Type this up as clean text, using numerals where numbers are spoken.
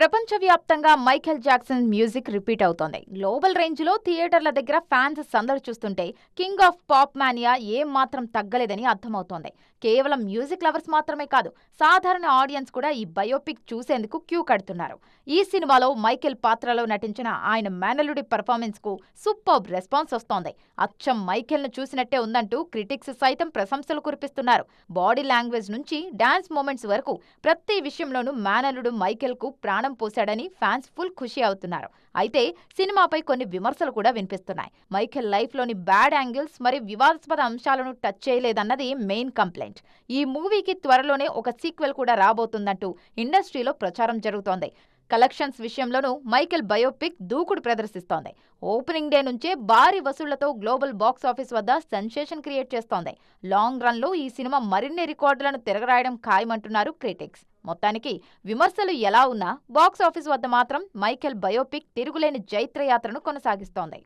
ప్రపంచవ్యాప్తంగా Michael Jackson music repeat అవుతోంది. Global రేంజ్లో థియేటర్ల దగ్గర ఫ్యాన్స్ సందడి చూస్తుంటే కింగ్ ఆఫ్ పాప్ మానియా ఏం మాత్రం తగ్గలేదని అర్థమవుతోంది. కేవలం మ్యూజిక్ లవర్స్ మాత్రమే కాదు, సాధారణ ఆడియన్స్ కూడా ఈ బయోపిక్ చూసేందుకు క్యూ కడుతున్నారు. ఈ సినిమాలో మైఖేల్ పాత్రలో నటించిన ఆయన మేనల్లుడి పర్ఫార్మెన్స్ కు సూపర్బ్ రెస్పాన్స్ వస్తోంది. అచ్చం మైఖేల్ ను చూసినట్టే ఉందంటూ క్రిటిక్స్ సైతం ప్రశంసలు కురిపిస్తున్నారు. బాడీ లాంగ్వేజ్ నుంచి డాన్స్ మూమెంట్స్ వరకు ప్రతి విషయంలోనూ మేనల్లుడు మైఖేల్ కు ప్రాణం పోశాడని ఫ్యాన్స్ ఫుల్ ఖుషి అవుతున్నారు. అయితే సినిమాపై కొన్ని విమర్శలు కూడా వినిపిస్తున్నాయి. మైఖేల్ లైఫ్ లోని బ్యాడ్ యాంగిల్స్ మరియు వివాదాస్పద అంశాలను టచ్ చేయలేదన్నది మెయిన్ కంప్లైంట్. ఈ మూవీకి త్వరలోనే ఒక సీక్వెల్ కూడా రాబోతుందంటూ ఇండస్ట్రీలో ప్రచారం జరుగుతోంది. కలెక్షన్స్ విషయంలోనూ మైఖేల్ బయోపిక్ దూకుడు ప్రదర్శిస్తోంది. ఓపెనింగ్ డే నుంచే భారీ వసూళ్లతో గ్లోబల్ బాక్స్ ఆఫీస్ వద్ద సెన్సేషన్ క్రియేట్ చేస్తోంది. లాంగ్ రన్ లో ఈ సినిమా మరిన్ని రికార్డులను తిరగరాయడం ఖాయమంటున్నారు క్రిటిక్స్. మొత్తానికి విమర్శలు ఎలా ఉన్నా బాక్స్ ఆఫీస్ వద్ద మాత్రం మైఖేల్ బయోపిక్ తిరుగులేని జైత్రయాత్రను కొనసాగిస్తోంది.